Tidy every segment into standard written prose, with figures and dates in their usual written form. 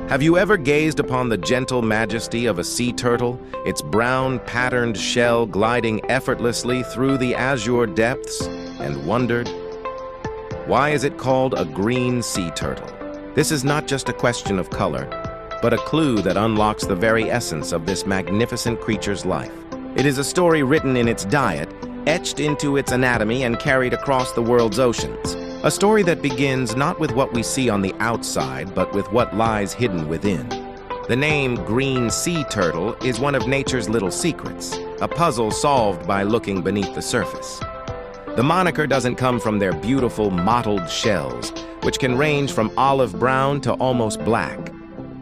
Have you ever gazed upon the gentle majesty of a sea turtle, its brown, patterned shell gliding effortlessly through the azure depths, and wondered, why is it called a green sea turtle? This is not just a question of color, but a clue that unlocks the very essence of this magnificent creature's life. It is a story written in its diet, etched into its anatomy and carried across the world's oceans. A story that begins not with what we see on the outside, but with what lies hidden within. The name green sea turtle is one of nature's little secrets, a puzzle solved by looking beneath the surface. The moniker doesn't come from their beautiful mottled shells, which can range from olive brown to almost black.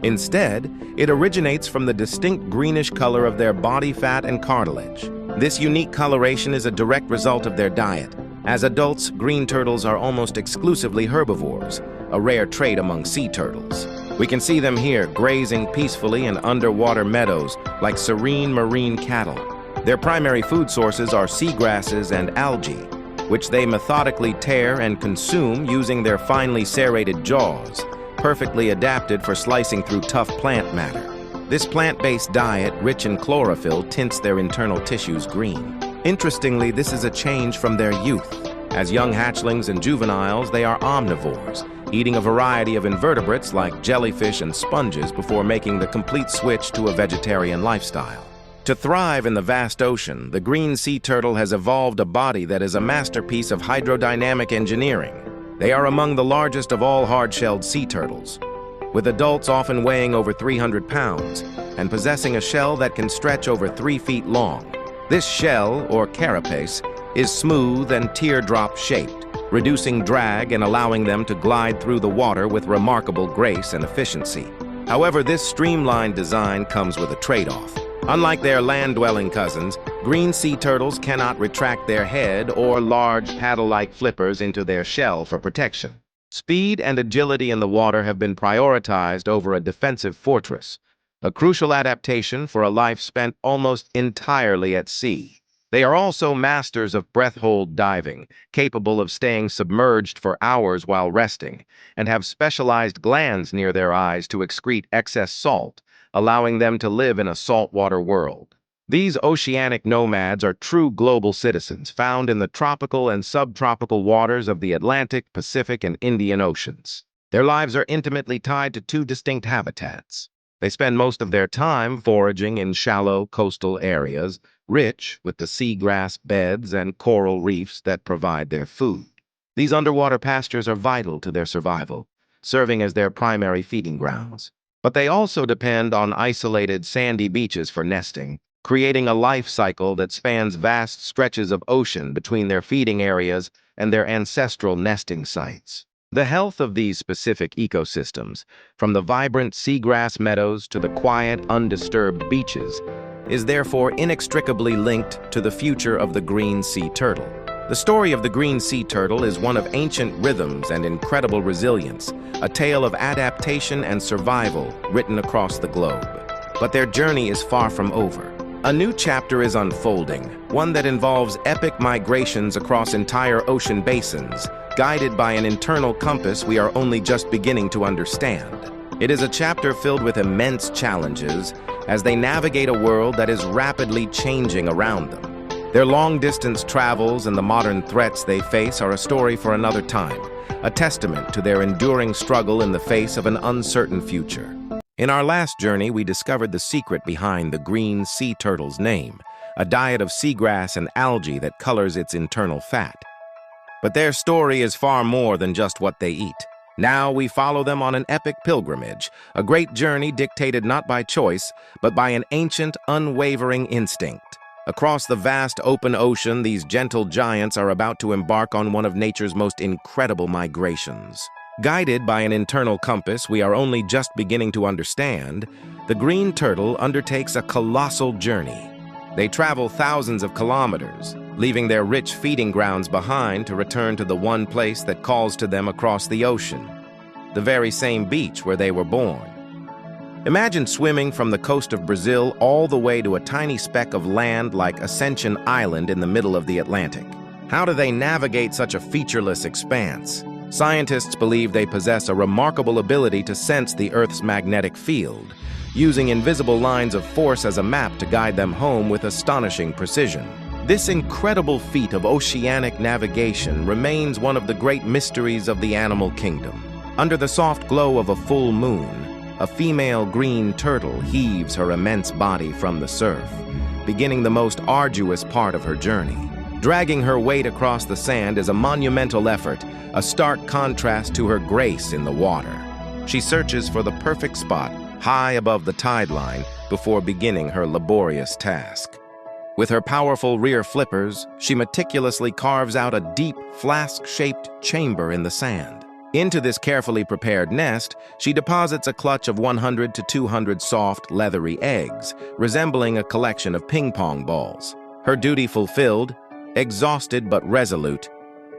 Instead, it originates from the distinct greenish color of their body fat and cartilage. This unique coloration is a direct result of their diet. As adults, green turtles are almost exclusively herbivores, a rare trait among sea turtles. We can see them here grazing peacefully in underwater meadows like serene marine cattle. Their primary food sources are seagrasses and algae, which they methodically tear and consume using their finely serrated jaws, perfectly adapted for slicing through tough plant matter. This plant-based diet, rich in chlorophyll, tints their internal tissues green. Interestingly, this is a change from their youth. As young hatchlings and juveniles, they are omnivores, eating a variety of invertebrates like jellyfish and sponges before making the complete switch to a vegetarian lifestyle. To thrive in the vast ocean, the green sea turtle has evolved a body that is a masterpiece of hydrodynamic engineering. They are among the largest of all hard-shelled sea turtles, with adults often weighing over 300 pounds and possessing a shell that can stretch over 3 feet long. This shell, or carapace, is smooth and teardrop-shaped, reducing drag and allowing them to glide through the water with remarkable grace and efficiency. However, this streamlined design comes with a trade-off. Unlike their land-dwelling cousins, green sea turtles cannot retract their head or large paddle-like flippers into their shell for protection. Speed and agility in the water have been prioritized over a defensive fortress, a crucial adaptation for a life spent almost entirely at sea. They are also masters of breath-hold diving, capable of staying submerged for hours while resting, and have specialized glands near their eyes to excrete excess salt, allowing them to live in a saltwater world. These oceanic nomads are true global citizens found in the tropical and subtropical waters of the Atlantic, Pacific, and Indian Oceans. Their lives are intimately tied to 2 distinct habitats. They spend most of their time foraging in shallow coastal areas, rich with the seagrass beds and coral reefs that provide their food. These underwater pastures are vital to their survival, serving as their primary feeding grounds. But they also depend on isolated sandy beaches for nesting, creating a life cycle that spans vast stretches of ocean between their feeding areas and their ancestral nesting sites. The health of these specific ecosystems, from the vibrant seagrass meadows to the quiet, undisturbed beaches, is therefore inextricably linked to the future of the green sea turtle. The story of the green sea turtle is one of ancient rhythms and incredible resilience, a tale of adaptation and survival written across the globe. But their journey is far from over. A new chapter is unfolding, one that involves epic migrations across entire ocean basins, guided by an internal compass we are only just beginning to understand. It is a chapter filled with immense challenges as they navigate a world that is rapidly changing around them. Their long-distance travels and the modern threats they face are a story for another time, a testament to their enduring struggle in the face of an uncertain future. In our last journey, we discovered the secret behind the green sea turtle's name, a diet of seagrass and algae that colors its internal fat. But their story is far more than just what they eat. Now we follow them on an epic pilgrimage, a great journey dictated not by choice, but by an ancient, unwavering instinct. Across the vast open ocean, these gentle giants are about to embark on one of nature's most incredible migrations. Guided by an internal compass we are only just beginning to understand, the green turtle undertakes a colossal journey. They travel thousands of kilometers, leaving their rich feeding grounds behind to return to the one place that calls to them across the ocean, the very same beach where they were born. Imagine swimming from the coast of Brazil all the way to a tiny speck of land like Ascension Island in the middle of the Atlantic. How do they navigate such a featureless expanse? Scientists believe they possess a remarkable ability to sense the Earth's magnetic field, using invisible lines of force as a map to guide them home with astonishing precision. This incredible feat of oceanic navigation remains one of the great mysteries of the animal kingdom. Under the soft glow of a full moon, a female green turtle heaves her immense body from the surf, beginning the most arduous part of her journey. Dragging her weight across the sand is a monumental effort, a stark contrast to her grace in the water. She searches for the perfect spot, high above the tide line, before beginning her laborious task. With her powerful rear flippers, she meticulously carves out a deep, flask-shaped chamber in the sand. Into this carefully prepared nest, she deposits a clutch of 100 to 200 soft, leathery eggs, resembling a collection of ping-pong balls. Her duty fulfilled, exhausted but resolute,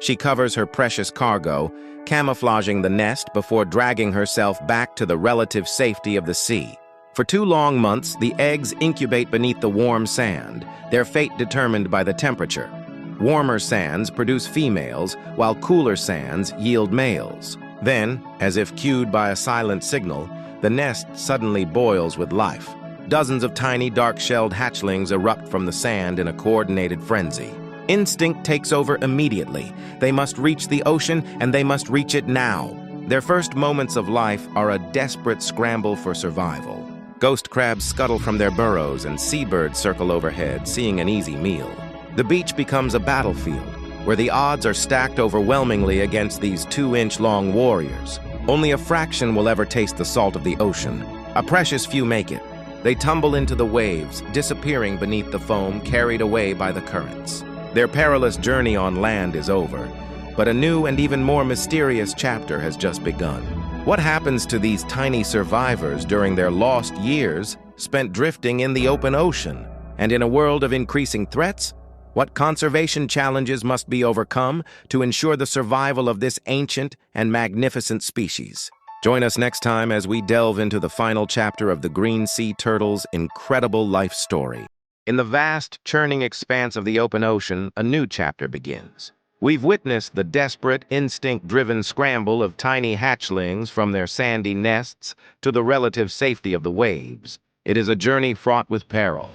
she covers her precious cargo, camouflaging the nest before dragging herself back to the relative safety of the sea. For 2 long months, the eggs incubate beneath the warm sand, their fate determined by the temperature. Warmer sands produce females, while cooler sands yield males. Then, as if cued by a silent signal, the nest suddenly boils with life. Dozens of tiny dark-shelled hatchlings erupt from the sand in a coordinated frenzy. Instinct takes over immediately. They must reach the ocean, and they must reach it now. Their first moments of life are a desperate scramble for survival. Ghost crabs scuttle from their burrows, and seabirds circle overhead, seeing an easy meal. The beach becomes a battlefield, where the odds are stacked overwhelmingly against these 2-inch-long warriors. Only a fraction will ever taste the salt of the ocean. A precious few make it. They tumble into the waves, disappearing beneath the foam, carried away by the currents. Their perilous journey on land is over, but a new and even more mysterious chapter has just begun. What happens to these tiny survivors during their lost years spent drifting in the open ocean? And in a world of increasing threats, what conservation challenges must be overcome to ensure the survival of this ancient and magnificent species? Join us next time as we delve into the final chapter of the green sea turtle's incredible life story. In the vast, churning expanse of the open ocean, a new chapter begins. We've witnessed the desperate, instinct-driven scramble of tiny hatchlings from their sandy nests to the relative safety of the waves. It is a journey fraught with peril,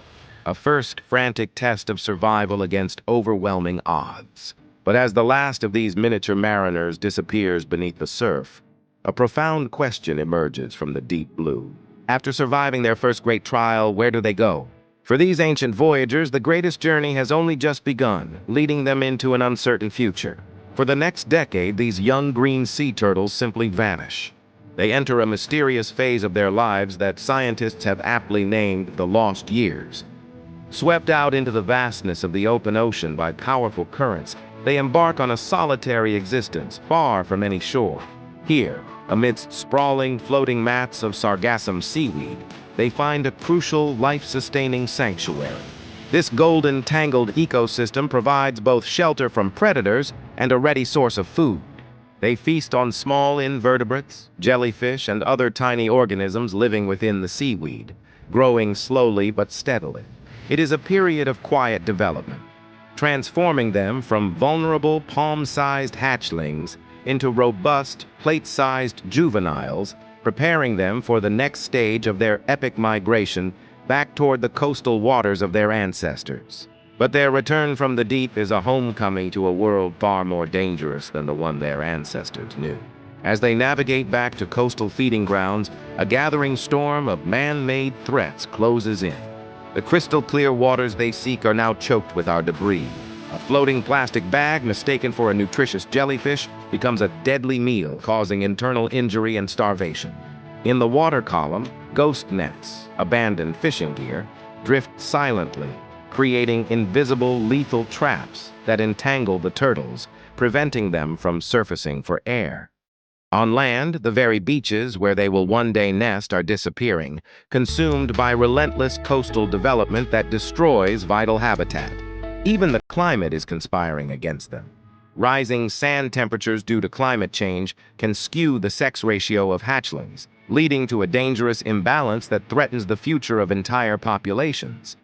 a first frantic test of survival against overwhelming odds. But as the last of these miniature mariners disappears beneath the surf, a profound question emerges from the deep blue. After surviving their first great trial, where do they go? For these ancient voyagers, the greatest journey has only just begun, leading them into an uncertain future. For the next decade, these young green sea turtles simply vanish. They enter a mysterious phase of their lives that scientists have aptly named the lost years. Swept out into the vastness of the open ocean by powerful currents, they embark on a solitary existence, far from any shore. Here, amidst sprawling, floating mats of sargassum seaweed, they find a crucial, life-sustaining sanctuary. This golden, tangled ecosystem provides both shelter from predators and a ready source of food. They feast on small invertebrates, jellyfish, and other tiny organisms living within the seaweed, growing slowly but steadily. It is a period of quiet development, transforming them from vulnerable, palm-sized hatchlings into robust, plate-sized juveniles, preparing them for the next stage of their epic migration back toward the coastal waters of their ancestors. But their return from the deep is a homecoming to a world far more dangerous than the one their ancestors knew. As they navigate back to coastal feeding grounds, a gathering storm of man-made threats closes in. The crystal-clear waters they seek are now choked with our debris. A floating plastic bag, mistaken for a nutritious jellyfish, becomes a deadly meal, causing internal injury and starvation. In the water column, ghost nets, abandoned fishing gear, drift silently, creating invisible, lethal traps that entangle the turtles, preventing them from surfacing for air. On land, the very beaches where they will one day nest are disappearing, consumed by relentless coastal development that destroys vital habitat. Even the climate is conspiring against them. Rising sand temperatures due to climate change can skew the sex ratio of hatchlings, leading to a dangerous imbalance that threatens the future of entire populations.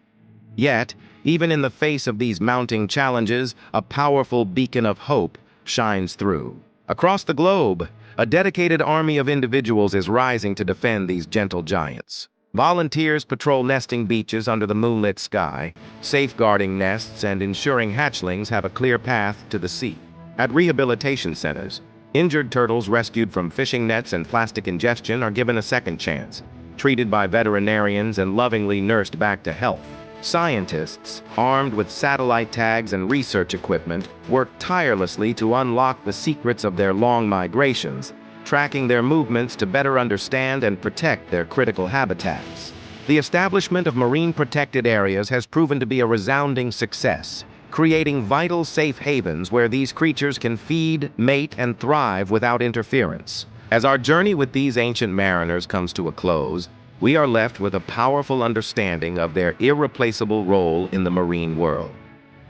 Yet, even in the face of these mounting challenges, a powerful beacon of hope shines through. Across the globe, a dedicated army of individuals is rising to defend these gentle giants. Volunteers patrol nesting beaches under the moonlit sky, safeguarding nests and ensuring hatchlings have a clear path to the sea. At rehabilitation centers, injured turtles rescued from fishing nets and plastic ingestion are given a second chance, treated by veterinarians and lovingly nursed back to health. Scientists, armed with satellite tags and research equipment, work tirelessly to unlock the secrets of their long migrations, tracking their movements to better understand and protect their critical habitats. The establishment of marine protected areas has proven to be a resounding success, creating vital safe havens where these creatures can feed, mate, and thrive without interference. As our journey with these ancient mariners comes to a close, we are left with a powerful understanding of their irreplaceable role in the marine world.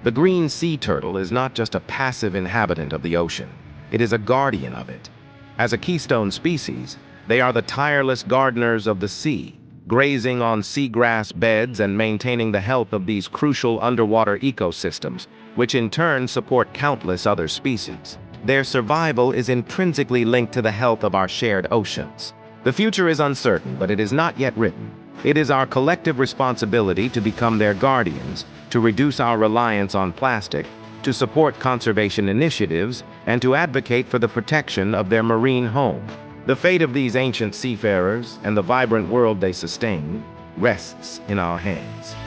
The green sea turtle is not just a passive inhabitant of the ocean, it is a guardian of it. As a keystone species, they are the tireless gardeners of the sea, grazing on seagrass beds and maintaining the health of these crucial underwater ecosystems, which in turn support countless other species. Their survival is intrinsically linked to the health of our shared oceans. The future is uncertain, but it is not yet written. It is our collective responsibility to become their guardians, to reduce our reliance on plastic, to support conservation initiatives, and to advocate for the protection of their marine home. The fate of these ancient seafarers and the vibrant world they sustain rests in our hands.